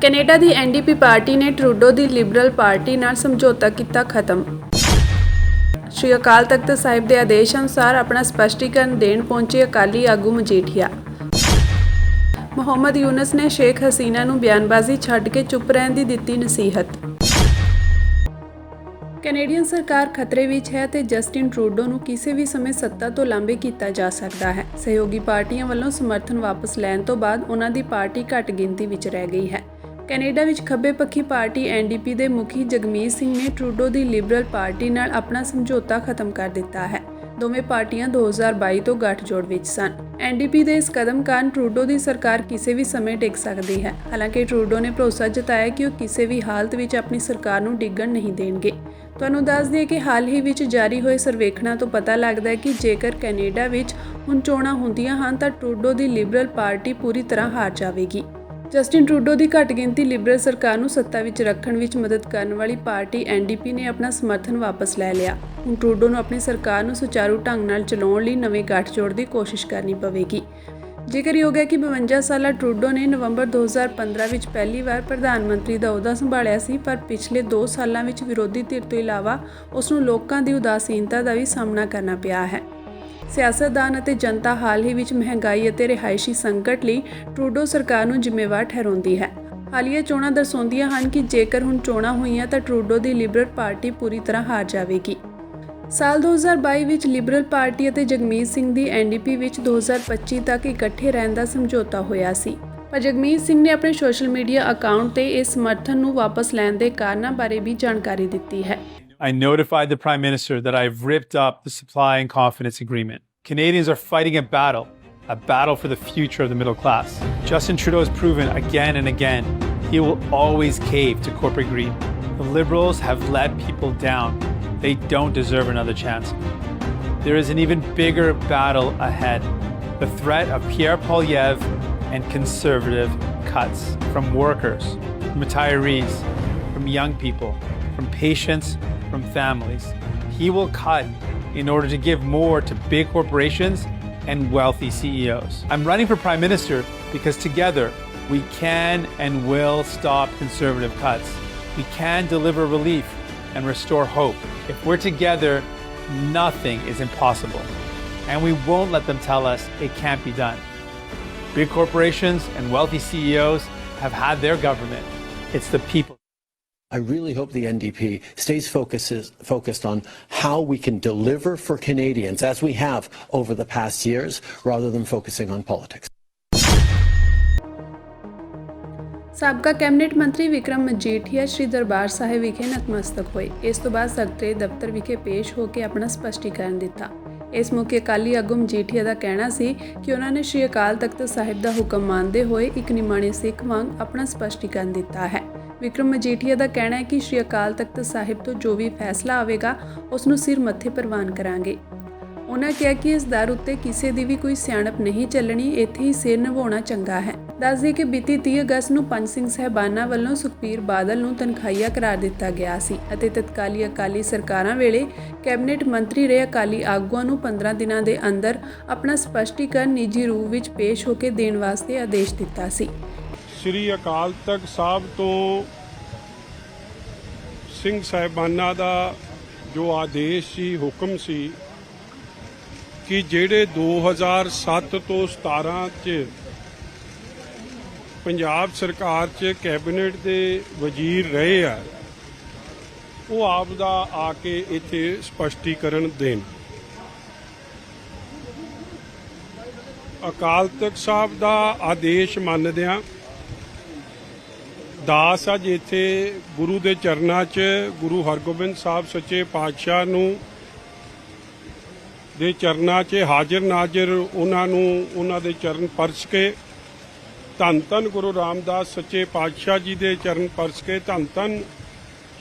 Canada ਦੀ NDP party ਨੇ Trudeau ਦੀ Liberal party ਨਾਲ ਸਮਝੌਤਾ ਕੀਤਾ ਖਤਮ। ਸ਼੍ਰੀ ਅਕਾਲ ਤਖਤ ਸਾਹਿਬ ਦੇ ਆਦੇਸ਼ ਅਨੁਸਾਰ ਆਪਣਾ ਸਪਸ਼ਟੀਕਰਨ ਦੇਣ ਪਹੁੰਚੇ ਅਕਾਲੀ ਆਗੂ ਮਜੀਠੀਆ। ਮੁਹੰਮਦ ਯੂਨਸ ਨੇ ਸ਼ੇਖ ਹਸੀਨਾ ਨੂੰ ਬਿਆਨਬਾਜ਼ੀ ਛੱਡ ਕੇ ਚੁੱਪ ਰਹਿਣ ਦੀ ਦਿੱਤੀ ਨਸੀਹਤ। ਕੈਨੇਡੀਅਨ ਸਰਕਾਰ ਖਤਰੇ ਵਿੱਚ ਹੈ ਤੇ ਜਸਟਿਨ ਟਰੂਡੋ ਨੂੰ ਕਿਸੇ ਵੀ ਸਮੇਂ ਸੱਤਾ ਤੋਂ ਲਾਂਭੇ ਕੀਤਾ ਜਾ ਸਕਦਾ ਹੈ। ਸਹਿਯੋਗੀ ਪਾਰਟੀਆਂ ਵੱਲੋਂ ਸਮਰਥਨ ਵਾਪਸ ਲੈਣ ਤੋਂ ਬਾਅਦ ਉਹਨਾਂ ਦੀ ਪਾਰਟੀ ਘੱਟ ਗਿਣਤੀ ਵਿੱਚ ਰਹਿ ਗਈ ਹੈ। ਕੈਨੇਡਾ ਵਿੱਚ ਖੱਬੇ ਪੱਖੀ ਪਾਰਟੀ ਐਨਡੀਪੀ ਦੇ ਮੁਖੀ ਜਗਮੀਤ ਸਿੰਘ ਨੇ ਟਰੂਡੋ ਦੀ ਲਿਬਰਲ ਪਾਰਟੀ ਨਾਲ ਆਪਣਾ ਸਮਝੌਤਾ ਖਤਮ ਕਰ ਦਿੱਤਾ ਹੈ। ਦੋਵੇਂ ਪਾਰਟੀਆਂ 2022 ਤੋਂ ਗੱਠਜੋੜ ਵਿੱਚ ਸਨ। ਐਨਡੀਪੀ ਦੇ ਇਸ ਕਦਮ ਕਾਰਨ ਟਰੂਡੋ ਦੀ ਸਰਕਾਰ ਕਿਸੇ ਵੀ ਸਮੇਂ ਡਿੱਗ ਸਕਦੀ ਹੈ। ਹਾਲਾਂਕਿ ਟਰੂਡੋ ਨੇ ਭਰੋਸਾ ਜਤਾਇਆ ਕਿ ਉਹ ਕਿਸੇ ਵੀ ਹਾਲਤ ਵਿੱਚ ਆਪਣੀ ਸਰਕਾਰ ਨੂੰ ਡਿੱਗਣ ਨਹੀਂ ਦੇਣਗੇ। ਤੁਹਾਨੂੰ ਦੱਸ ਦਈਏ ਕਿ ਹਾਲ ਹੀ ਵਿੱਚ ਜਾਰੀ ਹੋਏ ਸਰਵੇਖਣਾਂ ਤੋਂ ਪਤਾ ਲੱਗਦਾ ਹੈ ਕਿ ਜੇਕਰ ਕੈਨੇਡਾ ਵਿੱਚ ਹੁਣ ਚੋਣਾਂ ਹੁੰਦੀਆਂ ਹਨ ਤਾਂ ਟਰੂਡੋ ਦੀ ਲਿਬਰਲ ਪਾਰਟੀ ਪੂਰੀ ਤਰ੍ਹਾਂ ਹਾਰ ਜਾਵੇਗੀ। ਜਸਟਿਨ ਟਰੂਡੋ ਦੀ ਘੱਟ ਗਿਣਤੀ ਲਿਬਰਲ ਸਰਕਾਰ ਨੂੰ ਸੱਤਾ ਵਿੱਚ ਰੱਖਣ ਵਿੱਚ ਮਦਦ ਕਰਨ ਵਾਲੀ ਪਾਰਟੀ ਐਨਡੀਪੀ ਨੇ ਆਪਣਾ ਸਮਰਥਨ ਵਾਪਸ ਲੈ ਲਿਆ। ਹੁਣ ਟਰੂਡੋ ਨੂੰ ਆਪਣੀ ਸਰਕਾਰ ਨੂੰ ਸੁਚਾਰੂ ਢੰਗ ਨਾਲ ਚਲਾਉਣ ਲਈ ਨਵੇਂ ਗੱਠਜੋੜ ਦੀ ਕੋਸ਼ਿਸ਼ ਕਰਨੀ ਪਵੇਗੀ। ਜ਼ਿਕਰਯੋਗ ਹੈ ਕਿ 52 ਸਾਲਾ ਟਰੂਡੋ ਨੇ ਨਵੰਬਰ 2015 ਵਿੱਚ ਪਹਿਲੀ ਵਾਰ ਪ੍ਰਧਾਨ ਮੰਤਰੀ ਦਾ ਅਹੁਦਾ ਸੰਭਾਲਿਆ ਸੀ, ਪਰ ਪਿਛਲੇ 2 ਸਾਲਾਂ ਵਿੱਚ ਵਿਰੋਧੀ ਧਿਰ ਤੋਂ ਇਲਾਵਾ ਉਸ ਨੂੰ ਲੋਕਾਂ ਦੀ ਉਦਾਸੀਨਤਾ ਦਾ ਵੀ ਸਾਹਮਣਾ ਕਰਨਾ ਪਿਆ ਹੈ। ਸਿਆਸਤਦਾਨ ਅਤੇ ਜਨਤਾ ਹਾਲ ਹੀ ਵਿੱਚ ਮਹਿੰਗਾਈ ਅਤੇ ਰਿਹਾਇਸ਼ੀ ਸੰਕਟ ਲਈ ਟਰੂਡੋ ਸਰਕਾਰ ਨੂੰ ਜ਼ਿੰਮੇਵਾਰ ਠਹਿਰਾਉਂਦੀ ਹੈ। ਹਾਲੀਆ ਚੋਣਾਂ ਦਰਸਾਉਂਦੀਆਂ ਹਨ ਕਿ ਜੇਕਰ ਹੁਣ ਚੋਣਾਂ ਹੋਈਆਂ ਤਾਂ ਟਰੂਡੋ ਦੀ ਲਿਬਰਲ ਪਾਰਟੀ ਪੂਰੀ ਤਰ੍ਹਾਂ ਹਾਰ ਜਾਵੇਗੀ। ਸਾਲ 2022 ਵਿੱਚ ਲਿਬਰਲ ਪਾਰਟੀ ਅਤੇ ਜਗਮੀਤ ਸਿੰਘ ਦੀ ਐਨਡੀਪੀ ਵਿੱਚ 2025 ਤੱਕ ਇਕੱਠੇ ਰਹਿਣ ਦਾ ਸਮਝੌਤਾ ਹੋਇਆ ਸੀ, ਪਰ ਜਗਮੀਤ ਸਿੰਘ ਨੇ ਆਪਣੇ ਸੋਸ਼ਲ ਮੀਡੀਆ ਅਕਾਊਂਟ ਤੇ ਇਸ ਸਮਰਥਨ ਨੂੰ ਵਾਪਸ ਲੈਣ ਦੇ ਕਾਰਨਾਂ ਬਾਰੇ ਵੀ ਜਾਣਕਾਰੀ ਦਿੱਤੀ ਹੈ। I notified the Prime Minister that I've ripped up the supply and confidence agreement. Canadians are fighting a battle for the future of the middle class. Justin Trudeau has proven again and again he will always cave to corporate greed. The Liberals have let people down. They don't deserve another chance. There is an even bigger battle ahead. The threat of Pierre Poilievre and conservative cuts from workers, from retirees, from young people, from patients, from families. He will cut in order to give more to big corporations and wealthy CEOs. I'm running for Prime Minister because together we can and will stop conservative cuts. We can deliver relief and restore hope. If we're together, nothing is impossible. And we won't let them tell us it can't be done. Big corporations and wealthy CEOs have had their government. It's the people. I really hope the NDP stays focused on how we can deliver for Canadians, as we have over the past years, rather than focusing on politics. ਸਾਬਕਾ cabinet ਮੰਤਰੀ ਵਿਕਰਮ ਮਜੀਠੀਆ ਸ਼੍ਰੀ ਦਰਬਾਰ ਸਾਹਿਬ ਵਿਖੇ ਨਤਮਸਤਕ ਹੋਏ। ਇਸ ਤੋਂ ਬਾਅਦ ਸਕੱਤਰੇਤ ਦਫ਼ਤਰ ਵਿਖੇ ਪੇਸ਼ ਹੋ ਕੇ ਆਪਣਾ ਸਪਸ਼ਟੀਕਰਨ ਦਿੱਤਾ। ਇਸ ਮੌਕੇ ਅਕਾਲੀ ਆਗੂ ਮਜੀਠੀਆ ਦਾ ਕਹਿਣਾ ਸੀ ਕਿ ਉਹਨਾਂ ਨੇ ਸ਼੍ਰੀ ਅਕਾਲ ਤਖਤ ਸਾਹਿਬ ਦਾ ਹੁਕਮ ਮੰਨਦੇ ਹੋਏ ਇੱਕ ਨਿਮਾਣੇ ਸਿੱਖ ਵਾਂਗ ਆਪਣਾ ਸਪਸ਼ਟੀਕਰਨ ਦਿੱਤਾ ਹੈ। ਵਿਕਰਮ ਮਜੀਠੀਆ ਦਾ ਕਹਿਣਾ ਹੈ ਕਿ ਸ਼੍ਰੀ ਅਕਾਲ ਤਖਤ ਸਾਹਿਬ ਤੋਂ ਜੋ ਵੀ ਫੈਸਲਾ ਆਵੇਗਾ ਉਸ ਨੂੰ ਸਿਰ ਮੱਥੇ ਪ੍ਰਵਾਨ ਕਰਾਂਗੇ। ਉਹਨਾਂ ਕਿਹਾ ਕਿ ਇਸ ਦਰ ਉੱਤੇ ਕਿਸੇ ਦੀ ਵੀ ਕੋਈ ਸਿਆਣਪ ਨਹੀਂ ਚੱਲਣੀ, ਇੱਥੇ ਹੀ ਸਿਰ ਨਿਭਾਉਣਾ ਚੰਗਾ ਹੈ। ਦੱਸ ਦਈਏ ਕਿ ਬੀਤੀ 30 ਅਗਸਤ ਨੂੰ ਪੰਜ ਸਿੰਘ ਸਾਹਿਬਾਨਾਂ ਵੱਲੋਂ ਸੁਖਬੀਰ ਬਾਦਲ ਨੂੰ ਤਨਖਾਹੀਆ ਕਰਾਰ ਦਿੱਤਾ ਗਿਆ ਸੀ ਅਤੇ ਤਤਕਾਲੀ ਅਕਾਲੀ ਸਰਕਾਰਾਂ ਵੇਲੇ ਕੈਬਨਿਟ ਮੰਤਰੀ ਰਹੇ ਅਕਾਲੀ ਆਗੂਆਂ ਨੂੰ 15 ਦਿਨਾਂ ਦੇ ਅੰਦਰ ਆਪਣਾ ਸਪਸ਼ਟੀਕਰਨ ਨਿੱਜੀ ਰੂਪ ਵਿੱਚ ਪੇਸ਼ ਹੋ ਕੇ ਦੇਣ ਵਾਸਤੇ ਆਦੇਸ਼ ਦਿੱਤਾ ਸੀ। ਸ਼੍ਰੀ ਅਕਾਲ ਤਖਤ ਸਾਹਿਬ ਤੋਂ ਸਿੰਘ ਸਾਹਿਬਾਨਾਂ ਦਾ ਜੋ ਆਦੇਸ਼ ਸੀ, ਹੁਕਮ ਸੀ ਕਿ ਜਿਹੜੇ 2007 ਤੋਂ 17 'ਚ ਪੰਜਾਬ ਸਰਕਾਰ 'ਚ ਕੈਬਨਿਟ ਦੇ ਵਜ਼ੀਰ ਰਹੇ ਆ, ਉਹ ਆਪ ਦਾ ਆ ਕੇ ਇੱਥੇ ਸਪਸ਼ਟੀਕਰਨ ਦੇਣ। ਅਕਾਲ ਤਖਤ ਸਾਹਿਬ ਦਾ ਆਦੇਸ਼ ਮੰਨਦਿਆਂ ਦਾਸ ਅੱਜ ਇੱਥੇ ਗੁਰੂ ਦੇ ਚਰਨਾਂ 'ਚ ਗੁਰੂ ਹਰਗੋਬਿੰਦ ਸਾਹਿਬ ਸੱਚੇ ਪਾਤਸ਼ਾਹ ਨੂੰ ਦੇ ਚਰਨਾਂ 'ਚ ਹਾਜ਼ਰ ਨਾਜ਼ਰ ਉਹਨਾਂ ਦੇ ਚਰਨ ਪਰਸ ਕੇ ਧੰਨ ਧੰਨ ਗੁਰੂ ਰਾਮਦਾਸ ਸੱਚੇ ਪਾਤਸ਼ਾਹ ਜੀ ਦੇ ਚਰਨ ਪਰਸ ਕੇ ਧੰਨ ਧੰਨ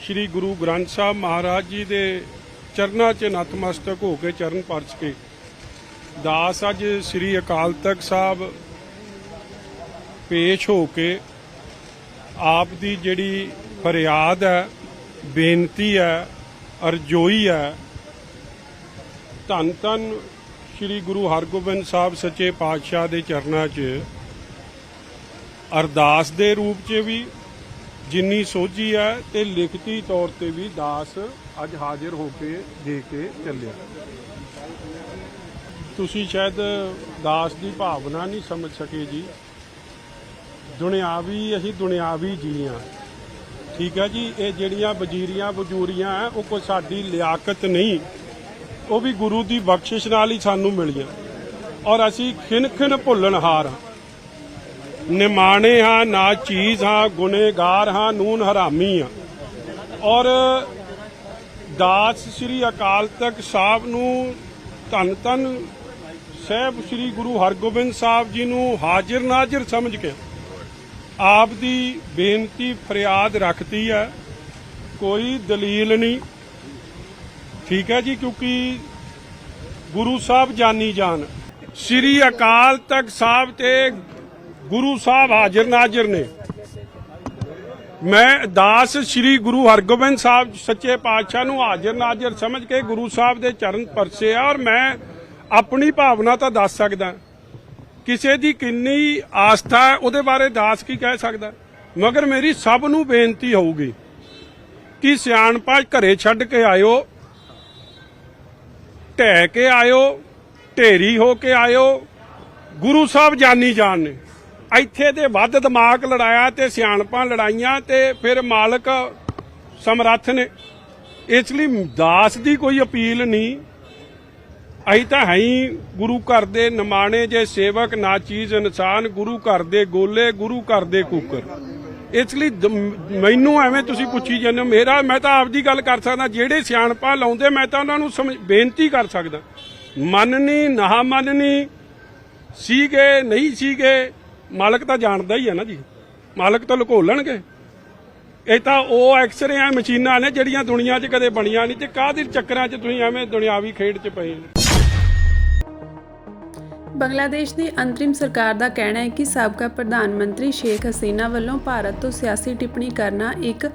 ਸ਼੍ਰੀ ਗੁਰੂ ਗ੍ਰੰਥ ਸਾਹਿਬ ਮਹਾਰਾਜ ਜੀ ਦੇ ਚਰਨਾਂ 'ਚ ਨਤਮਸਤਕ ਹੋ ਕੇ ਚਰਨ ਪਰਸ ਕੇ ਦਾਸ ਅੱਜ ਸ਼੍ਰੀ ਅਕਾਲ ਤਖਤ ਸਾਹਿਬ ਪੇਸ਼ ਹੋ ਕੇ ਆਪ ਦੀ ਜਿਹੜੀ ਫਰਿਆਦ ਹੈ, ਬੇਨਤੀ ਹੈ, ਅਰਜ਼ੋਈ ਹੈ, ਧੰਨ ਧੰਨ ਸ਼੍ਰੀ ਗੁਰੂ ਹਰਗੋਬਿੰਦ ਸਾਹਿਬ ਸੱਚੇ ਪਾਤਸ਼ਾਹ ਦੇ ਚਰਨਾਂ 'ਚ ਅਰਦਾਸ ਦੇ ਰੂਪ 'ਚ ਵੀ ਜਿੰਨੀ ਸੋਝੀ ਹੈ ਤੇ ਲਿਖਤੀ ਤੌਰ ਤੇ ਵੀ ਦਾਸ ਅੱਜ ਹਾਜ਼ਰ ਹੋ ਕੇ ਦੇ ਕੇ ਚੱਲਿਆ। ਤੁਸੀਂ ਸ਼ਾਇਦ ਦਾਸ ਦੀ ਭਾਵਨਾ ਨਹੀਂ ਸਮਝ ਸਕੇ ਜੀ। ਦੁਨਿਆਵੀ ਅਸੀਂ ਦੁਨਿਆਵੀ ਜੀ ਹਾਂ, ਠੀਕ ਹੈ ਜੀ। ਇਹ ਜਿਹੜੀਆਂ ਵਜ਼ੀਰੀਆਂ ਵਜੂਰੀਆਂ ਹੈ ਉਹ ਕੋਈ ਸਾਡੀ ਲਿਆਕਤ ਨਹੀਂ, ਉਹ ਵੀ ਗੁਰੂ ਦੀ ਬਖਸ਼ਿਸ਼ ਨਾਲ ਹੀ ਸਾਨੂੰ ਮਿਲੀਆਂ। ਔਰ ਅਸੀਂ ਖਿਨ ਖਿਨ ਭੁੱਲਣਹਾਰ ਹਾਂ, ਨਿਮਾਣੇ ਹਾਂ, ਨਾ ਚੀਜ਼ ਹਾਂ, ਗੁਨੇਗਾਰ ਹਾਂ, ਨੂਨ ਹਰਾਮੀ ਹਾਂ। ਔਰ ਦਾਸ ਸ੍ਰੀ ਅਕਾਲ ਤਖਤ ਸਾਹਿਬ ਨੂੰ ਧੰਨ ਧੰਨ ਸਾਹਿਬ ਸ੍ਰੀ ਗੁਰੂ ਹਰਗੋਬਿੰਦ ਸਾਹਿਬ ਜੀ ਨੂੰ ਹਾਜ਼ਰ ਨਾਜ਼ਰ ਸਮਝ ਕੇ ਆਪ ਦੀ ਬੇਨਤੀ ਫਰਿਆਦ ਰੱਖਤੀ ਹੈ, ਕੋਈ ਦਲੀਲ ਨਹੀਂ, ਠੀਕ ਹੈ ਜੀ। ਕਿਉਂਕਿ ਗੁਰੂ ਸਾਹਿਬ ਜਾਨੀ ਜਾਨ, ਸ੍ਰੀ ਅਕਾਲ ਤਖਤ ਸਾਹਿਬ ਤੇ ਗੁਰੂ ਸਾਹਿਬ ਹਾਜ਼ਰ ਨਾਜ਼ਰ ਨੇ। ਮੈਂ ਦਾਸ ਸ੍ਰੀ ਗੁਰੂ ਹਰਗੋਬਿੰਦ ਸਾਹਿਬ ਸੱਚੇ ਪਾਤਸ਼ਾਹ ਨੂੰ ਹਾਜ਼ਰ ਨਾਜ਼ਰ ਸਮਝ ਕੇ ਗੁਰੂ ਸਾਹਿਬ ਦੇ ਚਰਨ ਪਰਸੇ ਆ। ਔਰ ਮੈਂ ਆਪਣੀ ਭਾਵਨਾ ਤਾਂ ਦੱਸ ਸਕਦਾ, ਕਿਸੇ ਦੀ ਕਿੰਨੀ ਆਸਥਾ ਹੈ ਉਹਦੇ ਬਾਰੇ ਦਾਸ ਕੀ ਕਹਿ ਸਕਦਾ। ਮਗਰ ਮੇਰੀ ਸਭ ਨੂੰ ਬੇਨਤੀ ਹੋਊਗੀ ਕਿ ਸਿਆਣਪਾ ਘਰੇ ਛੱਡ ਕੇ ਆਇਓ, ਢਹਿ ਕੇ ਆਇਓ, ਢੇਰੀ ਹੋ ਕੇ ਆਇਓ। ਗੁਰੂ ਸਾਹਿਬ ਜਾਨੀ ਜਾਨ ਨੇ, ਇੱਥੇ ਦੇ ਵੱਧ ਦਿਮਾਗ ਲੜਾਇਆ ਤੇ ਸਿਆਣਪਾਂ ਲੜਾਈਆਂ ਤੇ ਫਿਰ ਮਾਲਕ ਸਮਰੱਥ ਨੇ। ਇਸ ਲਈ ਦਾਸ ਦੀ ਕੋਈ ਅਪੀਲ ਨਹੀਂ, ਅਸੀਂ ਤਾਂ ਹੈ ਹੀ ਗੁਰੂ ਘਰ ਦੇ ਨਿਮਾਣੇ ਜੇ ਸੇਵਕ, ਨਾ ਚੀਜ਼ ਇਨਸਾਨ, ਗੁਰੂ ਘਰ ਦੇ ਗੋਲੇ, ਗੁਰੂ ਘਰ ਦੇ ਕੂਕਰ। ਇਸ ਲਈ ਮੈਨੂੰ ਐਵੇਂ ਤੁਸੀਂ ਪੁੱਛੀ ਜਾਂਦੇ ਹੋ, ਮੈਂ ਤਾਂ ਆਪਦੀ ਗੱਲ ਕਰ ਸਕਦਾ। ਜਿਹੜੇ ਸਿਆਣਪਾਂ ਲਾਉਂਦੇ ਮੈਂ ਤਾਂ ਉਹਨਾਂ ਨੂੰ ਬੇਨਤੀ ਕਰ ਸਕਦਾ, ਮੰਨਣੀ ਨਾ ਮੰਨਣੀ, ਸੀਗੇ ਨਹੀਂ ਸੀਗੇ, ਮਾਲਕ ਤਾਂ ਜਾਣਦਾ ਹੀ ਹੈ ਨਾ ਜੀ। ਮਾਲਕ ਤਾਂ ਲੁਕੋ ਲੈਣਗੇ। ਇਹ ਤਾਂ ਉਹ ਐਕਸਰੇ ਆ ਮਸ਼ੀਨਾਂ ਨੇ ਜਿਹੜੀਆਂ ਦੁਨੀਆ 'ਚ ਕਦੇ ਬਣੀਆਂ ਨਹੀਂ, ਤੇ ਕਾਹਦੇ ਚੱਕਰਾਂ 'ਚ ਤੁਸੀਂ ਐਵੇਂ ਦੁਨਿਆਵੀ ਖੇਡ 'ਚ ਪਏ ਨੇ। ਬੰਗਲਾਦੇਸ਼ ਦੀ ਅੰਤਰਿਮ ਸਰਕਾਰ ਦਾ ਕਹਿਣਾ ਹੈ ਕਿ ਸਾਬਕਾ ਪ੍ਰਧਾਨ ਮੰਤਰੀ ਸ਼ੇਖ ਹਸੀਨਾ ਵੱਲੋਂ ਭਾਰਤ ਤੋਂ ਸਿਆਸੀ ਟਿੱਪਣੀ ਕਰਨਾ ਇੱਕ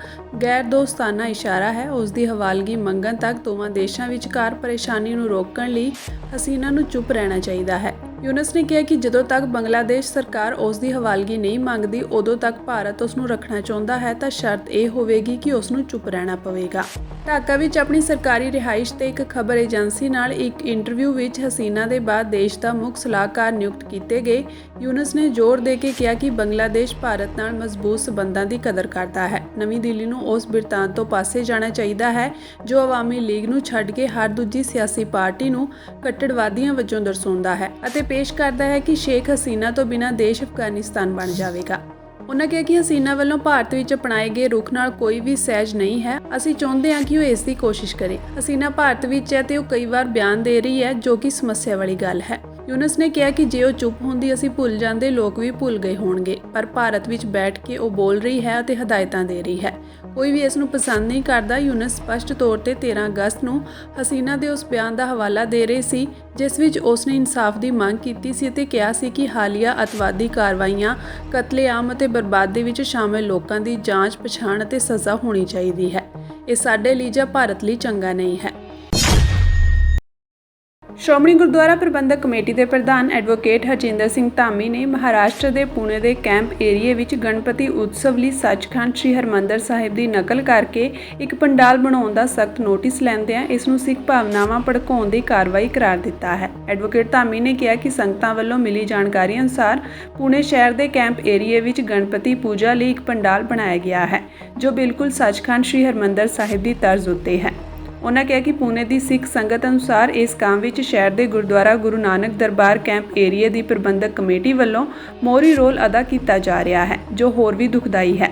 ਗੈਰ ਦੋਸਤਾਨਾ ਇਸ਼ਾਰਾ ਹੈ। ਉਸ ਦੀ ਹਵਾਲਗੀ ਮੰਗਣ ਤੱਕ ਦੋਵਾਂ ਦੇਸ਼ਾਂ ਵਿਚਕਾਰ ਪਰੇਸ਼ਾਨੀ ਨੂੰ ਰੋਕਣ ਲਈ ਹਸੀਨਾ ਨੂੰ ਚੁੱਪ ਰਹਿਣਾ ਚਾਹੀਦਾ ਹੈ। ਯੂਨਸ ਨੇ ਕਿਹਾ ਕਿ ਜਦੋਂ ਤੱਕ ਬੰਗਲਾਦੇਸ਼ ਸਰਕਾਰ ਉਸ ਦੀ ਹਵਾਲਗੀ ਨਹੀਂ ਮੰਗਦੀ, ਉਦੋਂ ਤੱਕ ਭਾਰਤ ਉਸ ਨੂੰ ਰੱਖਣਾ ਚਾਹੁੰਦਾ ਹੈ ਤਾਂ ਸ਼ਰਤ ਇਹ ਹੋਵੇਗੀ ਕਿ ਉਸ ਨੂੰ ਚੁੱਪ ਰਹਿਣਾ ਪਵੇਗਾ। ਢਾਕਾ ਵਿੱਚ ਆਪਣੀ ਸਰਕਾਰੀ ਰਿਹਾਇਸ਼ ਤੇ ਇੱਕ ਖਬਰ ਏਜੰਸੀ ਨਾਲ ਇੱਕ ਇੰਟਰਵਿਊ ਵਿੱਚ ਹਸੀਨਾ ਦੇ ਬਾਅਦ ਦੇਸ਼ ਦਾ ਮੁੱਖ ਸਲਾਹਕਾਰ ਨਿਯੁਕਤ ਕੀਤੇ ਗਏ ਯੂਨਸ ਨੇ ਜ਼ੋਰ ਦੇ ਕੇ ਕਿਹਾ ਕਿ ਬੰਗਲਾਦੇਸ਼ ਭਾਰਤ ਨਾਲ ਮਜ਼ਬੂਤ ਸਬੰਧਾਂ ਦੀ ਕਦਰ ਕਰਦਾ ਹੈ। ਨਵੀਂ ਦਿੱਲੀ ਨੂੰ ਉਸ ਬਿਰਤਾਂਤ ਤੋਂ ਪਾਸੇ ਜਾਣਾ ਚਾਹੀਦਾ ਹੈ ਜੋ ਅਵਾਮੀ ਲੀਗ ਨੂੰ ਛੱਡ ਕੇ ਹਰ ਦੂਜੀ ਸਿਆਸੀ ਪਾਰਟੀ ਨੂੰ ਕੱਟੜਵਾਦੀਆਂ ਵਜੋਂ ਦਰਸਾਉਂਦਾ ਹੈ ਅਤੇ ਪੇਸ਼ ਕਰਦਾ ਹੈ ਕਿ ਸ਼ੇਖ ਹਸੀਨਾ ਤੋਂ ਬਿਨਾਂ ਦੇਸ਼ ਅਫਗਾਨਿਸਤਾਨ ਬਣ ਜਾਵੇਗਾ। ਉਨ੍ਹਾਂ ਕਿਹਾ ਕਿ ਹਸੀਨਾ ਵੱਲੋਂ ਭਾਰਤ ਵਿੱਚ ਅਪਣਾਏ ਗਏ ਰੁਖ ਨਾਲ ਕੋਈ ਵੀ ਸਹਿਜ ਨਹੀਂ ਹੈ। ਅਸੀਂ ਚਾਹੁੰਦੇ ਹਾਂ ਕਿ ਉਹ ਇਸ ਦੀ ਕੋਸ਼ਿਸ਼ ਕਰੇ। ਹਸੀਨਾ ਭਾਰਤ ਵਿੱਚ ਹੈ ਤੇ ਉਹ ਕਈ ਵਾਰ ਬਿਆਨ ਦੇ ਰਹੀ ਹੈ, ਜੋ ਕਿ ਸਮੱਸਿਆ ਵਾਲੀ ਗੱਲ ਹੈ। ਯੂਨਸ ਨੇ ਕਿਹਾ ਕਿ ਜੇ ਉਹ ਚੁੱਪ ਹੁੰਦੀ ਅਸੀਂ ਭੁੱਲ ਜਾਂਦੇ, ਲੋਕ ਵੀ ਭੁੱਲ ਗਏ ਹੋਣਗੇ। ਪਰ ਭਾਰਤ ਵਿੱਚ ਬੈਠ ਕੇ ਉਹ ਬੋਲ ਰਹੀ ਹੈ ਅਤੇ ਹਦਾਇਤਾਂ ਦੇ ਰਹੀ ਹੈ। ਕੋਈ ਵੀ ਇਸ ਨੂੰ ਪਸੰਦ ਨਹੀਂ ਕਰਦਾ। ਯੂਨਸ ਸਪਸ਼ਟ ਤੌਰ ਤੇ 13 ਅਗਸਤ ਨੂੰ ਹਸੀਨਾ ਦੇ ਉਸ ਬਿਆਨ ਦਾ ਹਵਾਲਾ ਦੇ ਰਹੇ ਸੀ ਜਿਸ ਵਿੱਚ ਉਸ ਨੇ ਇਨਸਾਫ ਦੀ ਮੰਗ ਕੀਤੀ ਸੀ ਅਤੇ ਕਿਹਾ ਸੀ ਕਿ ਹਾਲੀਆ ਅੱਤਵਾਦੀ ਕਾਰਵਾਈਆਂ, ਕਤਲੇਆਮ ਅਤੇ ਬਰਬਾਦੀ ਵਿੱਚ ਸ਼ਾਮਲ ਲੋਕਾਂ ਦੀ ਜਾਂਚ, ਪਛਾਣ ਅਤੇ ਸਜ਼ਾ ਹੋਣੀ ਚਾਹੀਦੀ ਹੈ। ਇਹ ਸਾਡੇ ਲਈ ਜਾਂ ਭਾਰਤ ਲਈ ਚੰਗਾ ਨਹੀਂ ਹੈ। ਸ਼੍ਰੋਮਣੀ ਗੁਰਦੁਆਰਾ ਪ੍ਰਬੰਧਕ ਕਮੇਟੀ ਦੇ ਪ੍ਰਧਾਨ ਐਡਵੋਕੇਟ ਹਰਜਿੰਦਰ ਸਿੰਘ ਧਾਮੀ ਨੇ ਮਹਾਰਾਸ਼ਟਰ ਦੇ ਪੁਣੇ ਦੇ ਕੈਂਪ ਏਰੀਏ ਵਿੱਚ ਗਣਪਤੀ ਉਤਸਵ ਲਈ ਸੱਚਖੰਡ ਸ੍ਰੀ ਹਰਿਮੰਦਰ ਸਾਹਿਬ ਦੀ ਨਕਲ ਕਰਕੇ ਇੱਕ ਪੰਡਾਲ ਬਣਾਉਣ ਦਾ ਸਖਤ ਨੋਟਿਸ ਲੈਂਦਿਆਂ ਇਸ ਨੂੰ ਸਿੱਖ ਭਾਵਨਾਵਾਂ ਭੜਕਾਉਣ ਦੀ ਕਾਰਵਾਈ ਕਰਾਰ ਦਿੱਤਾ ਹੈ। ਐਡਵੋਕੇਟ ਧਾਮੀ ਨੇ ਕਿਹਾ ਕਿ ਸੰਗਤਾਂ ਵੱਲੋਂ ਮਿਲੀ ਜਾਣਕਾਰੀ ਅਨੁਸਾਰ ਪੁਣੇ ਸ਼ਹਿਰ ਦੇ ਕੈਂਪ ਏਰੀਏ ਵਿੱਚ ਗਣਪਤੀ ਪੂਜਾ ਲਈ ਇੱਕ ਪੰਡਾਲ ਬਣਾਇਆ ਗਿਆ ਹੈ ਜੋ ਬਿਲਕੁਲ ਸੱਚਖੰਡ ਸ੍ਰੀ ਹਰਿਮੰਦਰ ਸਾਹਿਬ ਦੀ ਤਰਜ਼ ਉੱਤੇ ਹੈ। ਉਨ੍ਹਾਂ ਕਿਹਾ ਕਿ ਪੁਣੇ ਦੀ ਸਿੱਖ ਸੰਗਤ ਅਨੁਸਾਰ ਇਸ ਕੰਮ ਵਿੱਚ ਸ਼ਹਿਰ ਦੇ ਗੁਰਦੁਆਰਾ ਗੁਰੂ ਨਾਨਕ ਦਰਬਾਰ ਕੈਂਪ ਏਰੀਏ ਦੀ ਪ੍ਰਬੰਧਕ ਕਮੇਟੀ ਵੱਲੋਂ ਮੋਹਰੀ ਰੋਲ ਅਦਾ ਕੀਤਾ ਜਾ ਰਿਹਾ ਹੈ, ਜੋ ਹੋਰ ਵੀ ਦੁਖਦਾਈ ਹੈ।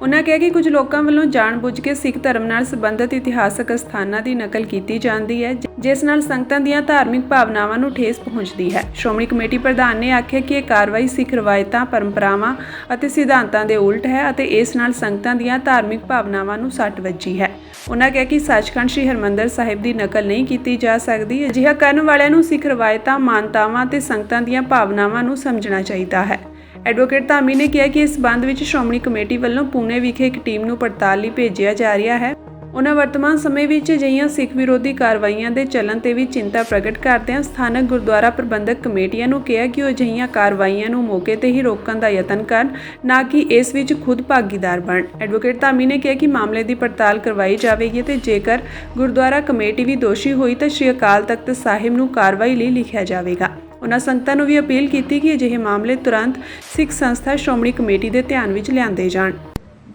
ਉਨ੍ਹਾਂ ਕਿਹਾ ਕਿ ਕੁਝ ਲੋਕਾਂ ਵੱਲੋਂ ਜਾਣਬੁੱਝ ਕੇ ਸਿੱਖ ਧਰਮ ਨਾਲ ਸੰਬੰਧਿਤ ਇਤਿਹਾਸਕ ਸਥਾਨਾਂ ਦੀ ਨਕਲ ਕੀਤੀ ਜਾਂਦੀ ਹੈ, ਜਿਸ ਨਾਲ ਸੰਗਤਾਂ ਦੀਆਂ ਧਾਰਮਿਕ ਭਾਵਨਾਵਾਂ ਨੂੰ ਠੇਸ ਪਹੁੰਚਦੀ ਹੈ। ਸ਼੍ਰੋਮਣੀ ਕਮੇਟੀ ਪ੍ਰਧਾਨ ਨੇ ਆਖਿਆ ਕਿ ਇਹ ਕਾਰਵਾਈ ਸਿੱਖ ਰਵਾਇਤਾਂ, ਪਰੰਪਰਾਵਾਂ ਅਤੇ ਸਿਧਾਂਤਾਂ ਦੇ ਉਲਟ ਹੈ ਅਤੇ ਇਸ ਨਾਲ ਸੰਗਤਾਂ ਦੀਆਂ ਧਾਰਮਿਕ ਭਾਵਨਾਵਾਂ ਨੂੰ ਸੱਟ ਵੱਜੀ ਹੈ। ਉਨ੍ਹਾਂ ਕਿਹਾ ਕਿ ਸੱਚਖੰਡ ਸ੍ਰੀ ਹਰਿਮੰਦਰ ਸਾਹਿਬ ਦੀ ਨਕਲ ਨਹੀਂ ਕੀਤੀ ਜਾ ਸਕਦੀ। ਅਜਿਹਾ ਕਰਨ ਵਾਲਿਆਂ ਨੂੰ ਸਿੱਖ ਰਵਾਇਤਾਂ, ਮਾਨਤਾਵਾਂ ਅਤੇ ਸੰਗਤਾਂ ਦੀਆਂ ਭਾਵਨਾਵਾਂ ਨੂੰ ਸਮਝਣਾ ਚਾਹੀਦਾ ਹੈ। ਐਡਵੋਕੇਟ ਧਾਮੀ ਨੇ ਕਿਹਾ ਕਿ ਇਸ ਸੰਬੰਧ ਵਿੱਚ ਸ਼੍ਰੋਮਣੀ ਕਮੇਟੀ ਵੱਲੋਂ ਪੁਣੇ ਵਿਖੇ ਇੱਕ ਟੀਮ ਨੂੰ ਪੜਤਾਲ ਲਈ ਭੇਜਿਆ ਜਾ ਰਿਹਾ ਹੈ। ਉਹਨਾਂ ਵਰਤਮਾਨ ਸਮੇਂ ਵਿੱਚ ਅਜਿਹੀਆਂ ਸਿੱਖ ਵਿਰੋਧੀ ਕਾਰਵਾਈਆਂ ਦੇ ਚੱਲਣ ਤੇ ਵੀ ਚਿੰਤਾ ਪ੍ਰਗਟ ਕਰਦਿਆਂ ਸਥਾਨਕ ਗੁਰਦੁਆਰਾ ਪ੍ਰਬੰਧਕ ਕਮੇਟੀਆਂ ਨੂੰ ਕਿਹਾ ਕਿ ਉਹ ਅਜਿਹੀਆਂ ਕਾਰਵਾਈਆਂ ਨੂੰ ਮੌਕੇ ਤੇ ਹੀ ਰੋਕਣ ਦਾ ਯਤਨ ਕਰਨ, ਨਾ ਕਿ ਇਸ ਵਿੱਚ ਖੁਦ ਭਾਗੀਦਾਰ ਬਣਨ। ਐਡਵੋਕੇਟ ਧਾਮੀ ਨੇ ਕਿਹਾ ਕਿ ਮਾਮਲੇ ਦੀ ਪੜਤਾਲ ਕਰਵਾਈ ਜਾਵੇਗੀ ਤੇ ਜੇਕਰ ਗੁਰਦੁਆਰਾ ਕਮੇਟੀ ਵੀ ਦੋਸ਼ੀ ਹੋਈ ਤਾਂ ਸ਼੍ਰੀ ਅਕਾਲ ਤਖਤ ਸਾਹਿਬ ਨੂੰ ਕਾਰਵਾਈ ਲਈ ਲਿਖਿਆ ਜਾਵੇਗਾ। ਉਹਨਾਂ ਸੰਗਤਾਂ ਨੂੰ ਵੀ ਅਪੀਲ ਕੀਤੀ ਕਿ ਅਜਿਹੇ ਮਾਮਲੇ ਤੁਰੰਤ ਸਿੱਖ ਸੰਸਥਾ ਸ਼੍ਰੋਮਣੀ ਕਮੇਟੀ ਦੇ ਧਿਆਨ ਵਿੱਚ ਲਿਆਂਦੇ ਜਾਣ।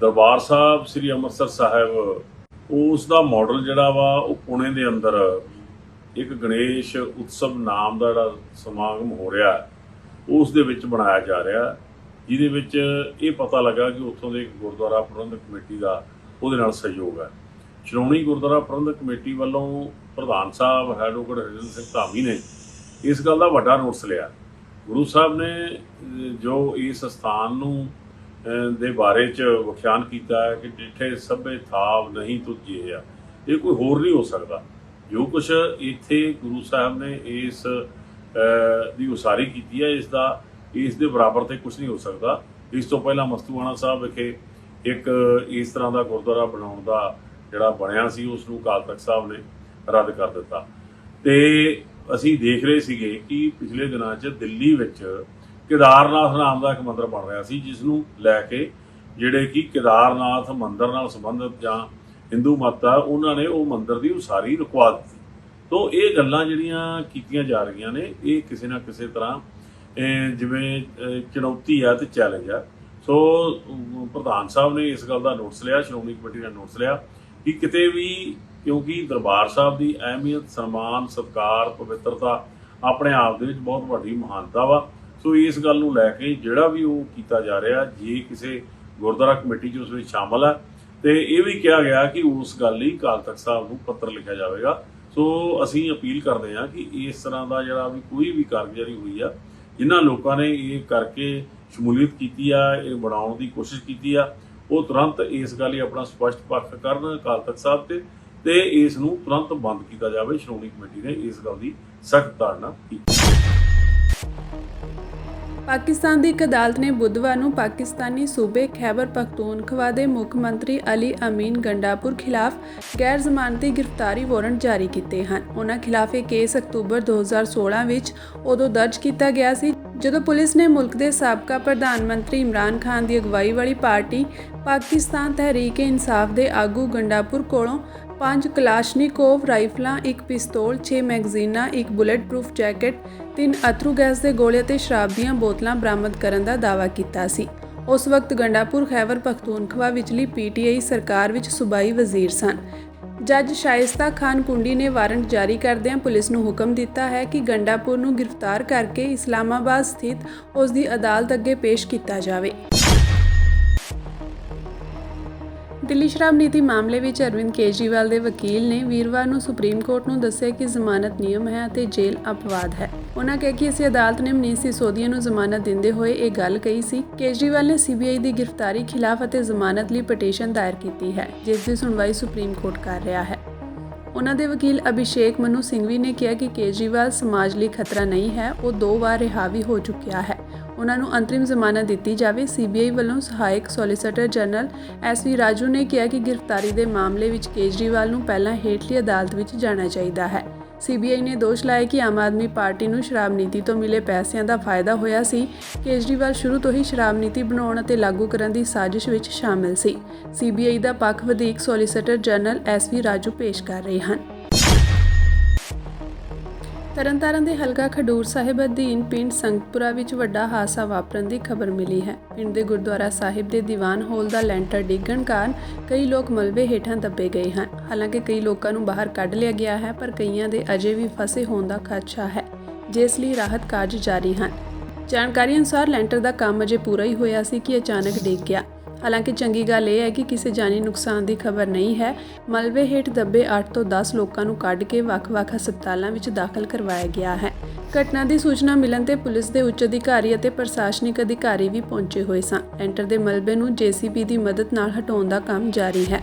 ਦਰਬਾਰ ਸਾਹਿਬ ਸ੍ਰੀ ਅੰਮ੍ਰਿਤਸਰ ਸਾਹਿਬ ਉਸ ਦਾ ਮਾਡਲ ਜਿਹੜਾ ਵਾ ਉਹ ਪੁਣੇ ਦੇ ਅੰਦਰ ਇੱਕ ਗਣੇਸ਼ ਉਤਸਵ ਨਾਮ ਦਾ ਜਿਹੜਾ ਸਮਾਗਮ ਹੋ ਰਿਹਾ ਉਸ ਦੇ ਵਿੱਚ ਬਣਾਇਆ ਜਾ ਰਿਹਾ, ਜਿਹਦੇ ਵਿੱਚ ਇਹ ਪਤਾ ਲੱਗਾ ਕਿ ਉੱਥੋਂ ਦੇ ਗੁਰਦੁਆਰਾ ਪ੍ਰਬੰਧਕ ਕਮੇਟੀ ਦਾ ਉਹਦੇ ਨਾਲ ਸਹਿਯੋਗ ਹੈ। ਸ਼੍ਰੋਮਣੀ ਗੁਰਦੁਆਰਾ ਪ੍ਰਬੰਧਕ ਕਮੇਟੀ ਵੱਲੋਂ ਪ੍ਰਧਾਨ ਸਾਹਿਬ ਐਡਵੋਕੇਟ ਹਰਜਿੰਦਰ ਸਿੰਘ ਧਾਮੀ ਨੇ ਇਸ ਗੱਲ ਦਾ ਵੱਡਾ ਨੋਟਿਸ ਲਿਆ। ਗੁਰੂ ਸਾਹਿਬ ਨੇ ਜੋ ਇਸ ਸਥਾਨ ਨੂੰ ਦੇ ਬਾਰੇ 'ਚ ਵਿਖਿਆਨ ਕੀਤਾ ਹੈ ਕਿ ਡਿਠੇ ਸਭੇ ਥਾਵ ਨਹੀਂ ਤੁਝਿਆ, ਇਹ ਕੋਈ ਹੋਰ ਨਹੀਂ ਹੋ ਸਕਦਾ। ਜੋ ਕੁਛ ਇੱਥੇ ਗੁਰੂ ਸਾਹਿਬ ਨੇ ਇਸ ਦੀ ਉਸਾਰੀ ਕੀਤੀ ਹੈ ਇਸ ਦੇ ਬਰਾਬਰ ਤੇ ਕੁਛ ਨਹੀਂ ਹੋ ਸਕਦਾ। ਇਸ ਤੋਂ ਪਹਿਲਾਂ ਮਸਤੂਆਣਾ ਸਾਹਿਬ ਵਿਖੇ ਇੱਕ ਇਸ ਤਰ੍ਹਾਂ ਦਾ ਗੁਰਦੁਆਰਾ ਬਣਾਉਣ ਦਾ ਜਿਹੜਾ ਬਣਿਆ ਸੀ ਉਸ ਨੂੰ ਅਕਾਲ ਤਖਤ ਸਾਹਿਬ ਨੇ ਰੱਦ ਕਰ ਦਿੱਤਾ। ਤੇ ਅਸੀਂ ਦੇਖ ਰਹੇ ਸੀਗੇ ਕਿ ਪਿਛਲੇ ਦਿਨਾਂ 'ਚ ਦਿੱਲੀ ਵਿੱਚ ਕੇਦਾਰਨਾਥ ਨਾਮ ਦਾ ਇੱਕ ਮੰਦਿਰ ਬਣ ਰਿਹਾ ਸੀ, ਜਿਸ ਨੂੰ ਲੈ ਕੇ ਜਿਹੜੇ ਕਿ ਕੇਦਾਰਨਾਥ ਮੰਦਿਰ ਨਾਲ ਸੰਬੰਧਿਤ ਜਾਂ ਹਿੰਦੂ ਮਤ ਆ ਉਹਨਾਂ ਨੇ ਉਹ ਮੰਦਿਰ ਦੀ ਉਸਾਰੀ ਰੁਕਵਾ ਦਿੱਤੀ। ਤੋਂ ਇਹ ਗੱਲਾਂ ਜਿਹੜੀਆਂ ਕੀਤੀਆਂ ਜਾ ਰਹੀਆਂ ਨੇ ਇਹ ਕਿਸੇ ਨਾ ਕਿਸੇ ਤਰ੍ਹਾਂ ਜਿਵੇਂ ਚੁਣੌਤੀ ਆ ਤੇ ਚੈਲੰਜ ਆ। ਸੋ ਪ੍ਰਧਾਨ ਸਾਹਿਬ ਨੇ ਇਸ ਗੱਲ ਦਾ ਨੋਟਿਸ ਲਿਆ, ਸ਼੍ਰੋਮਣੀ ਕਮੇਟੀ ਨੇ ਨੋਟਿਸ ਲਿਆ ਕਿ ਕਿਤੇ ਵੀ, ਕਿਉਂਕਿ ਦਰਬਾਰ ਸਾਹਿਬ ਦੀ ਅਹਿਮੀਅਤ, ਸਨਮਾਨ, ਸਤਿਕਾਰ, ਪਵਿੱਤਰਤਾ ਆਪਣੇ ਆਪ ਦੇ ਵਿੱਚ ਬਹੁਤ ਵੱਡੀ ਮਹਾਨਤਾ ਵਾ। ਸੋ ਇਸ ਗੱਲ ਨੂੰ ਲੈ ਕੇ ਜਿਹੜਾ ਵੀ ਉਹ ਕੀਤਾ ਜਾ ਰਿਹਾ, ਜੇ ਕਿਸੇ ਗੁਰਦੁਆਰਾ ਕਮੇਟੀ 'ਚ ਉਸ ਵਿੱਚ ਸ਼ਾਮਲ ਹੈ ਤੇ ਇਹ ਵੀ ਕਿਹਾ ਗਿਆ ਕਿ ਉਸ ਗੱਲ ਲਈ ਅਕਾਲ ਤਖਤ ਸਾਹਿਬ ਨੂੰ ਪੱਤਰ ਲਿਖਿਆ ਜਾਵੇਗਾ। ਸੋ ਅਸੀਂ ਅਪੀਲ ਕਰਦੇ ਹਾਂ ਕਿ ਇਸ ਤਰ੍ਹਾਂ ਦਾ ਜਿਹੜਾ ਵੀ ਕੋਈ ਵੀ ਕਾਰਗੁਜ਼ਾਰੀ ਹੋਈ ਆ, ਜਿਨ੍ਹਾਂ ਲੋਕਾਂ ਨੇ ਇਹ ਕਰਕੇ ਸ਼ਮੂਲੀਅਤ ਕੀਤੀ ਆ, ਇਹ ਬਣਾਉਣ ਦੀ ਕੋਸ਼ਿਸ਼ ਕੀਤੀ ਆ, ਉਹ ਤੁਰੰਤ ਇਸ ਗੱਲ ਲਈ ਆਪਣਾ ਸਪਸ਼ਟ ਪੱਖ ਕਰਨ ਅਕਾਲ ਤਖਤ ਸਾਹਿਬ ਤੇ ਇਸ ਨੂੰ ਤੁਰੰਤ ਬੰਦ ਕੀਤਾ ਜਾਵੇ। ਸ਼੍ਰੋਮਣੀ ਕਮੇਟੀ ਨੇ ਇਸ ਗੱਲ ਦੀ ਸਖਤ ਤਾੜਨਾ ਕੀਤੀ। ਪਾਕਿਸਤਾਨ ਦੀ ਇੱਕ ਅਦਾਲਤ ਨੇ ਬੁੱਧਵਾਰ ਨੂੰ ਪਾਕਿਸਤਾਨੀ ਸੂਬੇ ਖੈਬਰ ਪਖਤੂਨਖਵਾ ਦੇ ਮੁੱਖ ਮੰਤਰੀ ਅਲੀ ਅਮੀਨ ਗੰਡਾਪੁਰ ਖਿਲਾਫ ਗੈਰ ਜ਼ਮਾਨਤੀ ਗ੍ਰਿਫਤਾਰੀ ਵਾਰੰਟ ਜਾਰੀ ਕੀਤੇ ਹਨ। ਉਹਨਾਂ ਖਿਲਾਫ ਇਹ ਕੇਸ ਅਕਤੂਬਰ 2016 ਵਿੱਚ ਉਦੋਂ ਦਰਜ ਕੀਤਾ ਗਿਆ ਸੀ ਜਦੋਂ ਪੁਲਿਸ ਨੇ ਮੁਲਕ ਦੇ ਸਾਬਕਾ ਪ੍ਰਧਾਨ ਮੰਤਰੀ ਇਮਰਾਨ ਖਾਨ ਦੀ ਅਗਵਾਈ ਵਾਲੀ ਪਾਰਟੀ ਪਾਕਿਸਤਾਨ ਤਹਿਰੀਕ-ਏ-ਇਨਸਾਫ ਦੇ ਆਗੂ ਗੰਡਾਪੁਰ ਕੋਲੋਂ 5 ਕਲਾਸ਼ਨੀਕੋਵ ਰਾਈਫਲਾਂ, 1 ਪਿਸਤੌਲ, 6 ਮੈਗਜ਼ੀਨਾਂ, 1 ਬੁਲੇਟ ਪ੍ਰੂਫ ਜੈਕਟ, 3 ਅਥਰੂ ਗੈਸ ਦੇ ਗੋਲੇ ਅਤੇ ਸ਼ਰਾਬ ਦੀਆਂ ਬੋਤਲਾਂ ਬਰਾਮਦ ਕਰਨ ਦਾ ਦਾਅਵਾ ਕੀਤਾ ਸੀ। ਉਸ ਵਕਤ ਗੰਡਾਪੁਰ ਖੈਬਰ ਪਖਤੂਨਖਵਾ ਵਿਚਲੀ PTI ਸਰਕਾਰ ਵਿੱਚ ਸੂਬਾਈ ਵਜ਼ੀਰ ਸਨ। ਜੱਜ ਸ਼ਾਇਸਤਾ ਖਾਨ ਕੁੰਡੀ ਨੇ ਵਾਰੰਟ ਜਾਰੀ ਕਰਦਿਆਂ ਪੁਲਿਸ ਨੂੰ ਹੁਕਮ ਦਿੱਤਾ ਹੈ ਕਿ ਗੰਡਾਪੁਰ ਨੂੰ ਗ੍ਰਿਫਤਾਰ ਕਰਕੇ ਇਸਲਾਮਾਬਾਦ ਸਥਿਤ ਉਸ ਦੀ ਅਦਾਲਤ ਅੱਗੇ ਪੇਸ਼ ਕੀਤਾ ਜਾਵੇ। ਦਿੱਲੀ ਸ਼ਰਾਬ ਨੀਤੀ ਮਾਮਲੇ ਵਿੱਚ ਅਰਵਿੰਦ ਕੇਜਰੀਵਾਲ ਦੇ ਵਕੀਲ ਨੇ ਵੀਰਵਾਰ ਨੂੰ ਸੁਪਰੀਮ ਕੋਰਟ ਨੂੰ ਦੱਸਿਆ ਕਿ ਜ਼ਮਾਨਤ ਨਿਯਮ ਹੈ ਅਤੇ ਜੇਲ੍ਹ ਅਪਵਾਦ ਹੈ। ਉਹਨਾਂ ਕਿਹਾ ਕਿ ਅਸੀਂ ਅਦਾਲਤ ਨੇ ਮਨੀਸ਼ ਸਿਸੋਦੀਆ ਨੂੰ ਜ਼ਮਾਨਤ ਦਿੰਦੇ ਹੋਏ ਇਹ ਗੱਲ ਕਹੀ ਸੀ। ਕੇਜਰੀਵਾਲ ਨੇ CBI ਦੀ ਗ੍ਰਿਫਤਾਰੀ ਖਿਲਾਫ ਅਤੇ ਜ਼ਮਾਨਤ ਲਈ ਪਟੀਸ਼ਨ ਦਾਇਰ ਕੀਤੀ ਹੈ, ਜਿਸ ਦੀ ਸੁਣਵਾਈ ਸੁਪਰੀਮ ਕੋਰਟ ਕਰ ਰਿਹਾ ਹੈ। ਉਹਨਾਂ ਦੇ ਵਕੀਲ ਅਭਿਸ਼ੇਕ ਮਨੂ ਸਿੰਘਵੀ ਨੇ ਕਿਹਾ ਕਿ ਕੇਜਰੀਵਾਲ ਸਮਾਜ ਲਈ ਖਤਰਾ ਨਹੀਂ ਹੈ, ਉਹ 2 ਵਾਰ ਰਿਹਾ ਵੀ ਹੋ ਚੁੱਕਿਆ ਹੈ। ਉਹਨਾਂ ਨੂੰ ਅੰਤਰਿਮ ਜ਼ਮਾਨਤ ਦਿੱਤੀ ਜਾਵੇ। CBI ਵੱਲੋਂ ਸਹਾਇਕ ਸੋਲੀਸਿਟਰ ਜਨਰਲ SV ਰਾਜੂ ਨੇ ਕਿਹਾ ਕਿ ਗ੍ਰਿਫਤਾਰੀ ਦੇ ਮਾਮਲੇ ਵਿੱਚ ਕੇਜਰੀਵਾਲ ਨੂੰ ਪਹਿਲਾਂ ਹੇਠਲੀ ਅਦਾਲਤ ਵਿੱਚ ਜਾਣਾ ਚਾਹੀਦਾ ਹੈ। CBI ਨੇ ਦੋਸ਼ ਲਾਇਆ ਕਿ ਆਮ ਆਦਮੀ ਪਾਰਟੀ ਨੂੰ ਸ਼ਰਾਬ ਨੀਤੀ ਤੋਂ ਮਿਲੇ ਪੈਸਿਆਂ ਦਾ ਫਾਇਦਾ ਹੋਇਆ ਸੀ। ਕੇਜਰੀਵਾਲ ਸ਼ੁਰੂ ਤੋਂ ਹੀ ਸ਼ਰਾਬ ਨੀਤੀ ਬਣਾਉਣ ਅਤੇ ਲਾਗੂ ਕਰਨ ਦੀ ਸਾਜ਼ਿਸ਼ ਵਿੱਚ ਸ਼ਾਮਿਲ ਸੀ। CBI ਦਾ ਪੱਖ ਵਧੀਕ ਸੋਲੀਸਿਟਰ ਜਨਰਲ SV ਰਾਜੂ ਪੇਸ਼ ਕਰ ਰਹੇ ਹਨ। ਤਰਨਤਾਰਨ ਦੇ ਹਲਕਾ ਖਡੂਰ ਸਾਹਿਬ ਅਧੀਨ ਪਿੰਡ ਸੰਗਤਪੁਰਾ ਵਿੱਚ ਵੱਡਾ ਹਾਦਸਾ ਵਾਪਰਨ ਦੀ ਖਬਰ ਮਿਲੀ ਹੈ। ਪਿੰਡ ਦੇ ਗੁਰਦੁਆਰਾ ਸਾਹਿਬ ਦੇ ਦੀਵਾਨ ਹਾਲ ਦਾ ਲੈਂਟਰ ਡਿੱਗਣ ਕਾਰਨ ਕਈ ਲੋਕ ਮਲਬੇ ਹੇਠਾਂ ਦੱਬੇ ਗਏ ਹਨ। ਹਾਲਾਂਕਿ ਕਈ ਲੋਕਾਂ ਨੂੰ ਬਾਹਰ ਕੱਢ ਲਿਆ ਗਿਆ ਹੈ, ਪਰ ਕਈਆਂ ਦੇ ਅਜੇ ਵੀ ਫਸੇ ਹੋਣ ਦਾ ਖਦਸ਼ਾ ਹੈ, ਜਿਸ ਲਈ ਰਾਹਤ ਕਾਰਜ ਜਾਰੀ ਹਨ। ਜਾਣਕਾਰੀ ਅਨੁਸਾਰ ਲੈਂਟਰ ਦਾ ਕੰਮ ਅਜੇ ਪੂਰਾ ਹੀ ਹੋਇਆ ਸੀ ਕਿ ਅਚਾਨਕ ਡਿੱਗ ਗਿਆ। ਹਾਲਾਂਕਿ ਚੰਗੀ ਗੱਲ ਇਹ ਹੈ ਕਿ ਕਿਸੇ ਜਾਨੀ ਨੁਕਸਾਨ ਦੀ ਖਬਰ ਨਹੀਂ ਹੈ। ਮਲਬੇ ਹੇਠ ਦੱਬੇ 8 ਤੋਂ 10 ਲੋਕਾਂ ਨੂੰ ਕੱਢ ਕੇ ਵੱਖ-ਵੱਖ ਹਸਪਤਾਲਾਂ ਵਿੱਚ ਦਾਖਲ ਕਰਵਾਇਆ ਗਿਆ ਹੈ। ਘਟਨਾ ਦੀ ਸੂਚਨਾ ਮਿਲਣ ਤੇ ਪੁਲਿਸ ਦੇ ਉੱਚ ਅਧਿਕਾਰੀ ਅਤੇ ਪ੍ਰਸ਼ਾਸਨਿਕ ਅਧਿਕਾਰੀ ਵੀ ਪਹੁੰਚੇ ਹੋਏ ਸਨ। ਲੈਂਟਰ ਦੇ ਮਲਬੇ ਨੂੰ JCB ਦੀ ਮਦਦ ਨਾਲ ਹਟਾਉਣ ਦਾ ਕੰਮ ਜਾਰੀ ਹੈ।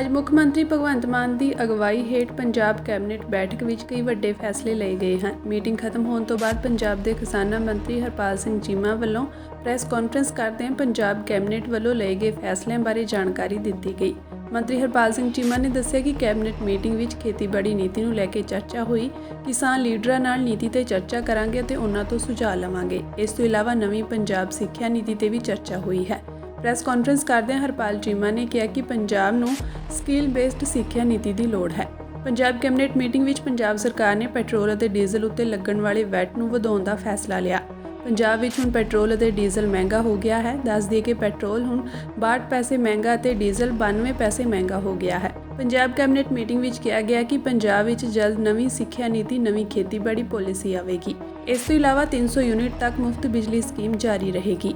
ਅੱਜ ਮੁੱਖ ਮੰਤਰੀ ਭਗਵੰਤ ਮਾਨ ਦੀ ਅਗਵਾਈ ਹੇਠ ਪੰਜਾਬ ਕੈਬਨਿਟ ਬੈਠਕ ਵਿੱਚ ਕਈ ਵੱਡੇ ਫੈਸਲੇ ਲਏ ਗਏ ਹਨ। ਮੀਟਿੰਗ ਖਤਮ ਹੋਣ ਤੋਂ ਬਾਅਦ ਪੰਜਾਬ ਦੇ ਖਜ਼ਾਨਾ ਮੰਤਰੀ ਹਰਪਾਲ ਸਿੰਘ ਚੀਮਾ ਵੱਲੋਂ ਪ੍ਰੈਸ ਕਾਨਫਰੰਸ ਕਰਦਿਆਂ ਪੰਜਾਬ ਕੈਬਨਿਟ ਵੱਲੋਂ ਲਏ ਗਏ ਫੈਸਲਿਆਂ ਬਾਰੇ ਜਾਣਕਾਰੀ ਦਿੱਤੀ ਗਈ। ਮੰਤਰੀ ਹਰਪਾਲ ਸਿੰਘ ਚੀਮਾ ਨੇ ਦੱਸਿਆ ਕਿ ਕੈਬਨਿਟ ਮੀਟਿੰਗ ਵਿੱਚ ਖੇਤੀਬਾੜੀ ਨੀਤੀ ਨੂੰ ਲੈ ਕੇ ਚਰਚਾ ਹੋਈ। ਕਿਸਾਨ ਲੀਡਰਾਂ ਨਾਲ ਨੀਤੀ ਤੇ ਚਰਚਾ ਕਰਾਂਗੇ ਅਤੇ ਉਹਨਾਂ ਤੋਂ ਸੁਝਾਅ ਲਵਾਂਗੇ। ਇਸ ਤੋਂ ਇਲਾਵਾ ਨਵੀਂ ਪੰਜਾਬ ਸਿੱਖਿਆ ਨੀਤੀ ਤੇ ਵੀ ਚਰਚਾ ਹੋਈ ਹੈ। ਪ੍ਰੈਸ ਕਾਨਫਰੰਸ ਕਰਦਿਆਂ ਹਰਪਾਲ ਚੀਮਾ ਨੇ ਕਿਹਾ ਕਿ ਪੰਜਾਬ ਨੂੰ ਸਕਿੱਲ ਬੇਸਡ ਸਿੱਖਿਆ ਨੀਤੀ ਦੀ ਲੋੜ ਹੈ। ਪੰਜਾਬ ਕੈਬਨਿਟ ਮੀਟਿੰਗ ਵਿੱਚ ਪੰਜਾਬ ਸਰਕਾਰ ਨੇ ਪੈਟਰੋਲ ਅਤੇ ਡੀਜ਼ਲ ਉੱਤੇ ਲੱਗਣ ਵਾਲੇ ਵੈਟ ਨੂੰ ਵਧਾਉਣ ਦਾ ਫੈਸਲਾ ਲਿਆ। ਪੰਜਾਬ ਵਿੱਚ ਹੁਣ ਪੈਟਰੋਲ ਅਤੇ ਡੀਜ਼ਲ ਮਹਿੰਗਾ ਹੋ ਗਿਆ ਹੈ। ਦੱਸ ਦਈਏ ਕਿ ਪੈਟਰੋਲ ਹੁਣ 62 ਪੈਸੇ ਮਹਿੰਗਾ ਅਤੇ ਡੀਜ਼ਲ 92 ਪੈਸੇ ਮਹਿੰਗਾ ਹੋ ਗਿਆ ਹੈ। ਪੰਜਾਬ ਕੈਬਨਿਟ ਮੀਟਿੰਗ ਵਿੱਚ ਕਿਹਾ ਗਿਆ ਕਿ ਪੰਜਾਬ ਵਿੱਚ ਜਲਦ ਨਵੀਂ ਸਿੱਖਿਆ ਨੀਤੀ, ਨਵੀਂ ਖੇਤੀਬਾੜੀ ਪਾਲਿਸੀ ਆਵੇਗੀ। ਇਸ ਤੋਂ ਇਲਾਵਾ 300 ਯੂਨਿਟ ਤੱਕ ਮੁਫਤ ਬਿਜਲੀ ਸਕੀਮ ਜਾਰੀ ਰਹੇਗੀ।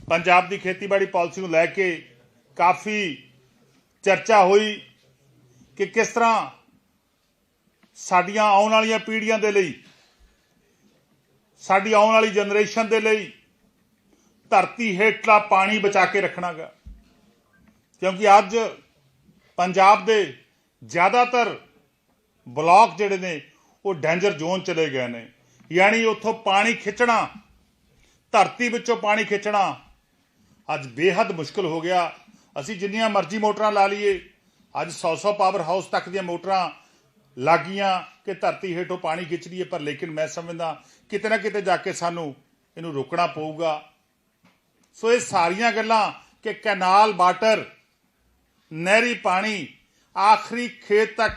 ਪੰਜਾਬ ਦੀ ਖੇਤੀਬਾੜੀ ਪਾਲਿਸੀ ਨੂੰ ਲੈ ਕੇ ਕਾਫੀ ਚਰਚਾ ਹੋਈ ਕਿ ਕਿਸ ਤਰ੍ਹਾਂ ਸਾਡੀਆਂ ਆਉਣ ਵਾਲੀਆਂ ਪੀੜ੍ਹੀਆਂ ਦੇ ਲਈ, ਸਾਡੀ ਆਉਣ ਵਾਲੀ ਜਨਰੇਸ਼ਨ ਦੇ ਲਈ ਧਰਤੀ ਹੇਠਲਾ ਪਾਣੀ ਬਚਾ ਕੇ ਰੱਖਣਾ ਗਾ, ਕਿਉਂਕਿ ਅੱਜ ਪੰਜਾਬ ਦੇ ਜ਼ਿਆਦਾਤਰ ਬਲਾਕ ਜਿਹੜੇ ਨੇ ਉਹ ਡੇਂਜਰ ਜ਼ੋਨ ਚਲੇ ਗਏ ਨੇ। ਯਾਨੀ ਉੱਥੋਂ ਪਾਣੀ ਖਿੱਚਣਾ, ਧਰਤੀ ਵਿੱਚੋਂ ਪਾਣੀ ਖਿੱਚਣਾ ਅੱਜ ਬੇਹੱਦ ਮੁਸ਼ਕਲ ਹੋ ਗਿਆ। ਅਸੀਂ ਜਿੰਨੀਆਂ ਮਰਜ਼ੀ ਮੋਟਰਾਂ ਲਾ ਲਈਏ, ਅੱਜ 100 ਪਾਵਰ ਹਾਊਸ ਤੱਕ ਦੀਆਂ ਮੋਟਰਾਂ ਲੱਗੀਆਂ ਕਿ ਧਰਤੀ ਹੇਠੋਂ ਪਾਣੀ ਖਿੱਚ ਲਈਏ, ਪਰ ਲੇਕਿਨ ਮੈਂ ਸਮਝਦਾ ਕਿਤੇ ਨਾ ਕਿਤੇ ਜਾ ਕੇ ਸਾਨੂੰ ਇਹਨੂੰ ਰੋਕਣਾ ਪਊਗਾ। ਸੋ ਇਹ ਸਾਰੀਆਂ ਗੱਲਾਂ ਕਿ ਕੈਨਾਲ ਵਾਟਰ, ਨਹਿਰੀ ਪਾਣੀ ਆਖਰੀ ਖੇਤ ਤੱਕ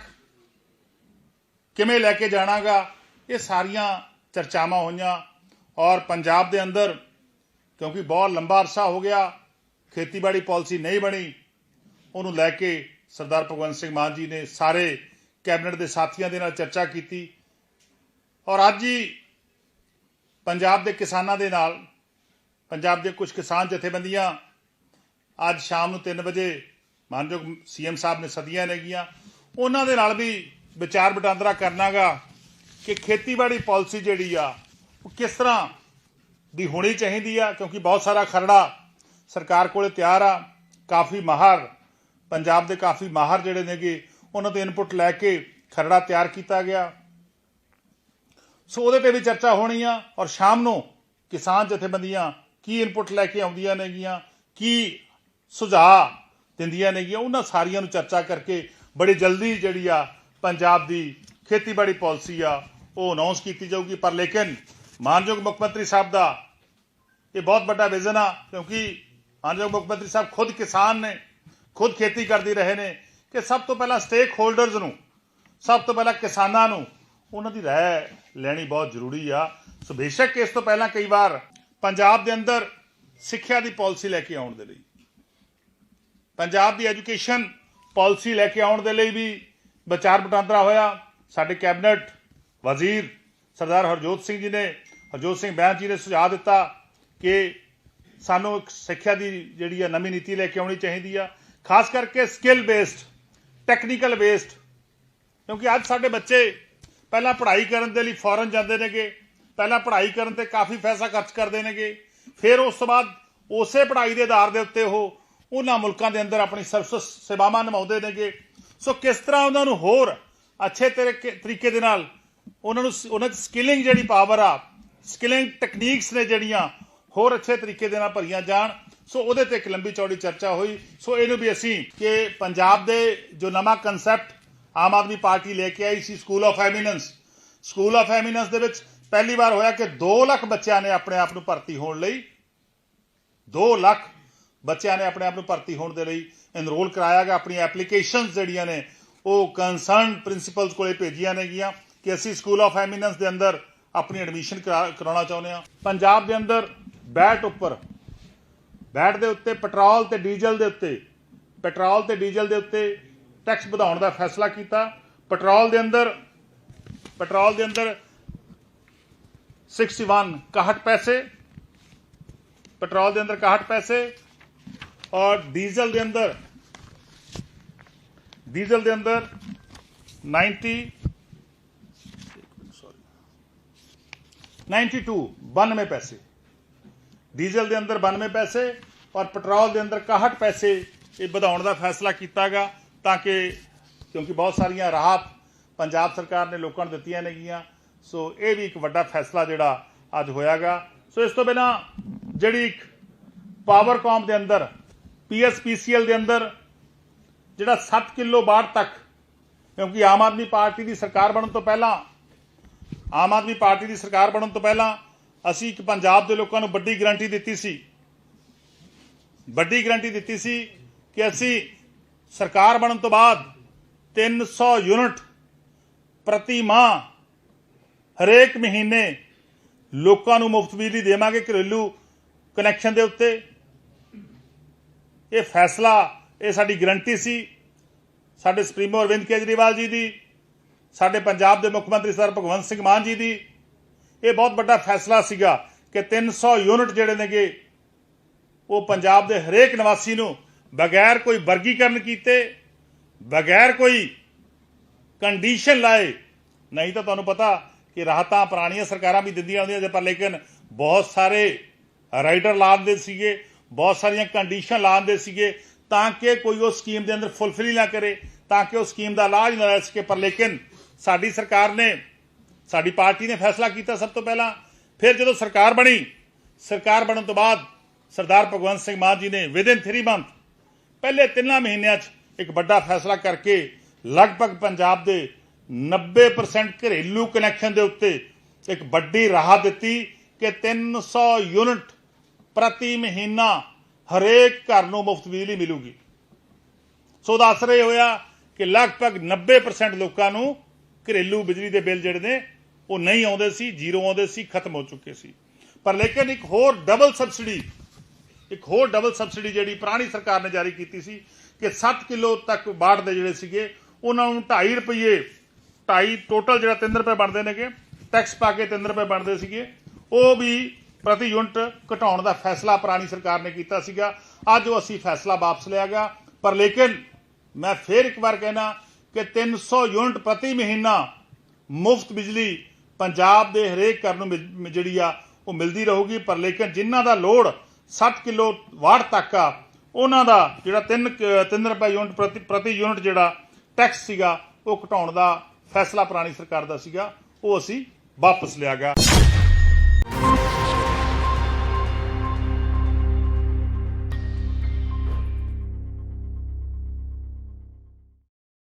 ਕਿਵੇਂ ਲੈ ਕੇ ਜਾਣਾਗਾ, ਇਹ ਸਾਰੀਆਂ ਚਰਚਾਵਾਂ ਹੋਈਆਂ। ਔਰ ਪੰਜਾਬ ਦੇ ਅੰਦਰ ਕਿਉਂਕਿ ਬਹੁਤ ਲੰਬਾ ਅਰਸਾ ਹੋ ਗਿਆ ਖੇਤੀਬਾੜੀ ਪਾਲਿਸੀ ਨਹੀਂ ਬਣੀ, ਉਹਨੂੰ ਲੈ ਕੇ ਸਰਦਾਰ ਭਗਵੰਤ ਸਿੰਘ ਮਾਨ ਜੀ ਨੇ ਸਾਰੇ ਕੈਬਨਿਟ ਦੇ ਸਾਥੀਆਂ ਦੇ ਨਾਲ ਚਰਚਾ ਕੀਤੀ। ਔਰ ਅੱਜ ਹੀ ਪੰਜਾਬ ਦੇ ਕਿਸਾਨਾਂ ਦੇ ਨਾਲ, ਪੰਜਾਬ ਦੇ ਕੁਝ ਕਿਸਾਨ ਜਥੇਬੰਦੀਆਂ ਅੱਜ ਸ਼ਾਮ ਨੂੰ 3 ਵਜੇ ਮਾਨਯੋਗ CM ਸਾਹਿਬ ਨੇ ਸੱਦੀਆਂ ਨੇਗੀਆਂ, ਉਹਨਾਂ ਦੇ ਨਾਲ ਵੀ ਵਿਚਾਰ ਵਟਾਂਦਰਾ ਕਰਨਾਗਾ ਕਿ ਖੇਤੀਬਾੜੀ ਪਾਲਿਸੀ ਜਿਹੜੀ ਆ ਉਹ ਕਿਸ ਤਰ੍ਹਾਂ ਦੀ ਹੋਣੀ ਚਾਹੀਦੀ ਆ, ਕਿਉਂਕਿ ਬਹੁਤ ਸਾਰਾ ਖਰੜਾ ਸਰਕਾਰ ਕੋਲੇ ਤਿਆਰ ਆ। ਕਾਫੀ ਮਾਹਰ, ਪੰਜਾਬ ਦੇ ਕਾਫੀ ਮਾਹਰ ਜਿਹੜੇ ਨੇਗੇ ਉਹਨਾਂ ਦੇ ਇਨਪੁਟ ਲੈ ਕੇ ਖਰੜਾ ਤਿਆਰ ਕੀਤਾ ਗਿਆ। ਸੋ ਉਹਦੇ 'ਤੇ ਵੀ ਚਰਚਾ ਹੋਣੀ ਆ। ਔਰ ਸ਼ਾਮ ਨੂੰ ਕਿਸਾਨ ਜਥੇਬੰਦੀਆਂ ਕੀ ਇਨਪੁਟ ਲੈ ਕੇ ਆਉਂਦੀਆਂ ਨੇਗੀਆਂ, ਕੀ ਸੁਝਾਅ ਦਿੰਦੀਆਂ ਨੇਗੀਆਂ, ਉਹਨਾਂ ਸਾਰੀਆਂ ਨੂੰ ਚਰਚਾ ਕਰਕੇ ਬੜੀ ਜਲਦੀ ਜਿਹੜੀ ਆ ਪੰਜਾਬ ਦੀ ਖੇਤੀਬਾੜੀ ਪਾਲਿਸੀ ਆ ਉਹ ਅਨਾਉਂਸ ਕੀਤੀ ਜਾਊਗੀ। ਪਰ ਲੇਕਿਨ ਮਾਨਯੋਗ ਮੁੱਖ ਮੰਤਰੀ ਸਾਹਿਬ ਦਾ ਇਹ ਬਹੁਤ ਵੱਡਾ ਵਿਜ਼ਨ ਆ, ਕਿਉਂਕਿ ਮਾਨਯੋਗ ਮੁੱਖ ਮੰਤਰੀ ਸਾਹਿਬ ਖੁਦ ਕਿਸਾਨ ਨੇ, ਖੁਦ ਖੇਤੀ ਕਰਦੇ ਰਹੇ ਨੇ, ਕਿ ਸਭ ਤੋਂ ਪਹਿਲਾਂ ਸਟੇਕ ਹੋਲਡਰਜ਼ ਨੂੰ, ਸਭ ਤੋਂ ਪਹਿਲਾਂ ਕਿਸਾਨਾਂ ਨੂੰ ਉਹਨਾਂ ਦੀ ਰਾਏ ਲੈਣੀ ਬਹੁਤ ਜ਼ਰੂਰੀ ਆ। ਸੋ ਬੇਸ਼ੱਕ ਇਸ ਤੋਂ ਪਹਿਲਾਂ ਕਈ ਵਾਰ ਪੰਜਾਬ ਦੇ ਅੰਦਰ ਸਿੱਖਿਆ ਦੀ ਪਾਲਿਸੀ ਲੈ ਕੇ ਆਉਣ ਦੇ ਲਈ, ਪੰਜਾਬ ਦੀ ਐਜੂਕੇਸ਼ਨ ਪਾਲਿਸੀ ਲੈ ਕੇ ਆਉਣ ਦੇ ਲਈ ਵੀ ਵਿਚਾਰ ਵਟਾਂਦਰਾ ਹੋਇਆ। ਸਾਡੇ ਕੈਬਨਿਟ ਵਜ਼ੀਰ ਸਰਦਾਰ ਹਰਜੋਤ ਸਿੰਘ ਜੀ ਨੇ, ਹਰਜੋਤ ਸਿੰਘ ਬੈਂਸ ਜੀ ਨੇ ਸੁਝਾਅ ਦਿੱਤਾ ਕਿ ਸਾਨੂੰ ਇੱਕ ਸਿੱਖਿਆ ਦੀ ਜਿਹੜੀ ਆ ਨਵੀਂ ਨੀਤੀ ਲੈ ਕੇ ਆਉਣੀ ਚਾਹੀਦੀ ਆ, ਖਾਸ ਕਰਕੇ ਸਕਿੱਲ ਬੇਸਡ, ਟੈਕਨੀਕਲ ਬੇਸਡ, ਕਿਉਂਕਿ ਅੱਜ ਸਾਡੇ ਬੱਚੇ ਪਹਿਲਾਂ ਪੜ੍ਹਾਈ ਕਰਨ ਦੇ ਲਈ ਫੋਰਨ ਜਾਂਦੇ ਨੇਗੇ, ਪਹਿਲਾਂ ਪੜ੍ਹਾਈ ਕਰਨ ਤੇ ਕਾਫੀ ਪੈਸਾ ਖਰਚ ਕਰਦੇ ਨੇਗੇ, ਫਿਰ ਉਸ ਤੋਂ ਬਾਅਦ ਉਸੇ ਪੜ੍ਹਾਈ ਦੇ ਆਧਾਰ ਦੇ ਉੱਤੇ ਉਹ ਉਹਨਾਂ ਮੁਲਕਾਂ ਦੇ ਅੰਦਰ ਆਪਣੀ ਸੇਵਾਵਾਂ ਨਿਭਾਉਂਦੇ ਨੇਗੇ। ਸੋ ਕਿਸ ਤਰ੍ਹਾਂ ਉਹਨਾਂ ਨੂੰ ਹੋਰ ਅੱਛੇ ਤਰੀਕੇ ਦੇ ਨਾਲ ਉਹਨਾਂ 'ਚ ਸਕਿਲਿੰਗ ਜਿਹੜੀ ਪਾਵਰ ਆ, ਸਕਿਲਿੰਗ ਟੈਕਨੀਕਸ ਨੇ ਜਿਹੜੀਆਂ ਹੋਰ ਅੱਛੇ ਤਰੀਕੇ ਦੇ ਨਾਲ ਭਰੀਆਂ ਜਾਣ। ਸੋ ਉਹਦੇ ਤੇ ਇੱਕ ਲੰਬੀ ਚੌੜੀ ਚਰਚਾ ਹੋਈ। ਸੋ ਇਹਨੂੰ ਵੀ ਅਸੀਂ ਕਿ ਪੰਜਾਬ ਦੇ ਜੋ ਨਵਾਂ ਕਨਸੈਪਟ ਆਮ ਆਦਮੀ ਪਾਰਟੀ ਲੈ ਕੇ ਆਈ ਸੀ, school of eminence, school of eminence ਦੇ ਵਿੱਚ ਪਹਿਲੀ ਵਾਰ ਹੋਇਆ ਕਿ 2 ਲੱਖ ਬੱਚਿਆਂ ਨੇ ਆਪਣੇ ਆਪ ਨੂੰ ਭਰਤੀ ਹੋਣ ਲਈ, 2 ਲੱਖ ਬੱਚਿਆਂ ਨੇ ਆਪਣੇ ਆਪ ਨੂੰ ਭਰਤੀ ਹੋਣ ਦੇ ਲਈ ਐਨਰੋਲ ਕਰਾਇਆ ਗਿਆ। ਆਪਣੀ ਐਪਲੀਕੇਸ਼ਨਸ ਜਿਹੜੀਆਂ ਨੇ ਉਹ ਕੰਸਰਨ ਪ੍ਰਿੰਸੀਪਲਸ ਕੋਲੇ ਭੇਜੀਆਂ ਨੇਗੀਆਂ ਕਿ ਅਸੀਂ ਸਕੂਲ ਆਫ ਐਮੀਨੈਂਸ ਦੇ ਅੰਦਰ ਆਪਣੀ ਐਡਮਿਸ਼ਨ ਕਰਾਉਣਾ ਚਾਹੁੰਦੇ ਹਾਂ। ਪੰਜਾਬ ਦੇ ਅੰਦਰ ਬੈਟ ਦੇ ਉੱਤੇ ਪੈਟਰੋਲ ਤੇ ਡੀਜ਼ਲ ਦੇ ਉੱਤੇ ਟੈਕਸ ਵਧਾਉਣ ਦਾ ਫੈਸਲਾ ਕੀਤਾ। ਪੈਟਰੋਲ ਦੇ ਅੰਦਰ 61 ਪੈਸੇ, ਪੈਟਰੋਲ ਦੇ ਅੰਦਰ 61 ਪੈਸੇ, ਔਰ ਡੀਜ਼ਲ ਦੇ ਅੰਦਰ 92 ਪੈਸੇ, ਡੀਜ਼ਲ ਦੇ ਅੰਦਰ 92 ਪੈਸੇ ਔਰ ਪੈਟਰੋਲ ਦੇ ਅੰਦਰ 61 ਪੈਸੇ ਇਹ ਵਧਾਉਣ ਦਾ ਫੈਸਲਾ ਕੀਤਾ ਗਿਆ। ਤਾਂ ਕਿ ਕਿਉਂਕਿ ਬਹੁਤ ਸਾਰੀਆਂ ਰਾਹਤ ਪੰਜਾਬ ਸਰਕਾਰ ਨੇ ਲੋਕਾਂ ਨੂੰ ਦਿੱਤੀਆਂ ਨੇਗੀਆਂ। ਸੋ ਇਹ ਵੀ ਇੱਕ ਵੱਡਾ ਫੈਸਲਾ ਜਿਹੜਾ ਅੱਜ ਹੋਇਆਗਾ। ਸੋ ਇਸ ਤੋਂ ਬਿਨਾਂ ਜਿਹੜੀ ਇੱਕ ਪਾਵਰਕਾਮ ਦੇ ਅੰਦਰ PSPCL ਦੇ ਅੰਦਰ ਜਿਹੜਾ 7 ਕਿਲੋ ਵਾਟ ਤੱਕ, ਕਿਉਂਕਿ ਆਮ ਆਦਮੀ ਪਾਰਟੀ ਦੀ ਸਰਕਾਰ ਬਣਨ ਤੋਂ ਪਹਿਲਾਂ ਅਸੀਂ ਇੱਕ ਪੰਜਾਬ ਦੇ ਲੋਕਾਂ ਨੂੰ ਵੱਡੀ ਗਰੰਟੀ ਦਿੱਤੀ ਸੀ ਕਿ ਅਸੀਂ ਸਰਕਾਰ ਬਣਨ ਤੋਂ ਬਾਅਦ 300 ਯੂਨਿਟ ਪ੍ਰਤੀ ਮਾਹ ਹਰੇਕ ਮਹੀਨੇ ਲੋਕਾਂ ਨੂੰ ਮੁਫਤ ਬਿਜਲੀ ਦੇਵਾਂਗੇ ਘਰੇਲੂ ਕਨੈਕਸ਼ਨ ਦੇ ਉੱਤੇ। ਇਹ ਫੈਸਲਾ, ਇਹ ਸਾਡੀ ਗਰੰਟੀ ਸੀ ਸਾਡੇ ਸੁਪਰੀਮੋ ਅਰਵਿੰਦ ਕੇਜਰੀਵਾਲ ਜੀ ਦੀ, ਸਾਡੇ ਪੰਜਾਬ ਦੇ ਮੁੱਖ ਮੰਤਰੀ ਸਰ ਭਗਵੰਤ ਸਿੰਘ ਮਾਨ ਜੀ ਦੀ। ਇਹ ਬਹੁਤ ਵੱਡਾ ਫੈਸਲਾ ਸੀਗਾ ਕਿ 300 ਯੂਨਿਟ ਜਿਹੜੇ ਨੇਗੇ ਉਹ ਪੰਜਾਬ ਦੇ ਹਰੇਕ ਨਿਵਾਸੀ ਨੂੰ ਬਗੈਰ ਕੋਈ ਵਰਗੀਕਰਨ ਕੀਤੇ, ਬਗੈਰ ਕੋਈ ਕੰਡੀਸ਼ਨ ਲਾਏ, ਨਹੀਂ ਤਾਂ ਤੁਹਾਨੂੰ ਪਤਾ ਕਿ ਰਾਹਤਾਂ ਪੁਰਾਣੀਆਂ ਸਰਕਾਰਾਂ ਵੀ ਦਿੰਦੀਆਂ ਹੁੰਦੀਆਂ, ਪਰ ਲੇਕਿਨ ਬਹੁਤ ਸਾਰੇ ਰਾਈਡਰ ਲਾਉਂਦੇ ਸੀਗੇ, ਬਹੁਤ ਸਾਰੀਆਂ ਕੰਡੀਸ਼ਨ ਲਾਉਂਦੇ ਸੀਗੇ ਤਾਂ ਕਿ ਕੋਈ ਉਹ ਸਕੀਮ ਦੇ ਅੰਦਰ ਫੁੱਲਫਿਲ ਨਾ ਕਰੇ, ਤਾਂ ਕਿ ਉਹ ਸਕੀਮ ਦਾ ਲਾਭ ਨਾ ਲੈ ਸਕੇ। ਪਰ ਲੇਕਿਨ ਸਾਡੀ ਸਰਕਾਰ ਨੇ, ਸਾਡੀ ਪਾਰਟੀ ਨੇ ਫੈਸਲਾ ਕੀਤਾ ਸਭ ਤੋਂ ਪਹਿਲਾਂ। ਫਿਰ ਜਦੋਂ ਸਰਕਾਰ ਬਣਨ ਤੋਂ ਬਾਅਦ ਸਰਦਾਰ ਭਗਵੰਤ ਸਿੰਘ ਮਾਨ ਜੀ ਨੇ ਵਿਦਿਨ 3 ਮੰਥ, ਪਹਿਲੇ 3 ਮਹੀਨਿਆਂ 'ਚ ਇੱਕ ਵੱਡਾ ਫੈਸਲਾ ਕਰਕੇ ਲਗਭਗ ਪੰਜਾਬ ਦੇ 90% ਘਰੇਲੂ ਕਨੈਕਸ਼ਨ ਦੇ ਉੱਤੇ ਇੱਕ ਵੱਡੀ ਰਾਹਤ ਦਿੱਤੀ ਕਿ 300 ਯੂਨਿਟ ਪ੍ਰਤੀ ਮਹੀਨਾ ਹਰੇਕ ਘਰ ਨੂੰ ਮੁਫਤ ਬਿਜਲੀ ਮਿਲੂਗੀ। ਸੋ ਉਹਦਾ ਅਸਰ ਇਹ ਹੋਇਆ ਕਿ ਲਗਭਗ 90% ਲੋਕਾਂ ਨੂੰ ਘਰੇਲੂ ਬਿਜਲੀ ਦੇ ਬਿੱਲ ਜਿਹੜੇ ਨੇ ਉਹ ਨਹੀਂ ਆਉਂਦੇ ਸੀ, ਜ਼ੀਰੋ ਆਉਂਦੇ ਸੀ, ਖਤਮ ਹੋ ਚੁੱਕੇ ਸੀ। ਪਰ ਲੇਕਿਨ ਇੱਕ ਹੋਰ ਡਬਲ ਸਬਸਿਡੀ ਜਿਹੜੀ ਪੁਰਾਣੀ ਸਰਕਾਰ ਨੇ ਜਾਰੀ ਕੀਤੀ ਸੀ ਕਿ 7 ਕਿਲੋ ਤੱਕ ਵਾਟ ਦੇ ਜਿਹੜੇ ਸੀਗੇ ਉਹਨਾਂ ਨੂੰ 2.5 ਰੁਪਏ, 2.5 ਟੋਟਲ ਜਿਹੜਾ 3 ਰੁਪਏ ਬਣਦੇ ਨੇਗੇ, ਟੈਕਸ ਪਾ ਕੇ 3 ਰੁਪਏ ਬਣਦੇ ਸੀਗੇ, ਉਹ ਵੀ ਪ੍ਰਤੀ ਯੂਨਿਟ ਘਟਾਉਣ ਦਾ ਫੈਸਲਾ ਪੁਰਾਣੀ ਸਰਕਾਰ ਨੇ ਕੀਤਾ ਸੀਗਾ। ਅੱਜ ਉਹ ਅਸੀਂ ਫੈਸਲਾ ਵਾਪਸ ਲਿਆ ਗਿਆ। ਪਰ ਲੇਕਿਨ ਮੈਂ ਫਿਰ ਇੱਕ ਵਾਰ ਕਹਿਣਾ ਕਿ 300 ਯੂਨਿਟ ਪ੍ਰਤੀ ਮਹੀਨਾ ਮੁਫਤ ਬਿਜਲੀ ਪੰਜਾਬ ਦੇ ਹਰੇਕ ਘਰ ਨੂੰ ਜਿਹੜੀ ਆ ਉਹ ਮਿਲਦੀ ਰਹੂਗੀ। ਪਰ ਲੇਕਿਨ ਜਿਨ੍ਹਾਂ ਦਾ ਲੋਡ 60 ਕਿਲੋ ਵਾਟ ਤੱਕ ਆ, ਉਹਨਾਂ ਦਾ ਜਿਹੜਾ 3 ਰੁਪਏ ਯੂਨਿਟ ਪ੍ਰਤੀ ਯੂਨਿਟ ਜਿਹੜਾ ਟੈਕਸ ਸੀਗਾ ਉਹ ਘਟਾਉਣ ਦਾ ਫੈਸਲਾ ਪੁਰਾਣੀ ਸਰਕਾਰ ਦਾ ਸੀਗਾ, ਉਹ ਅਸੀਂ ਵਾਪਸ ਲਿਆ ਗਿਆ।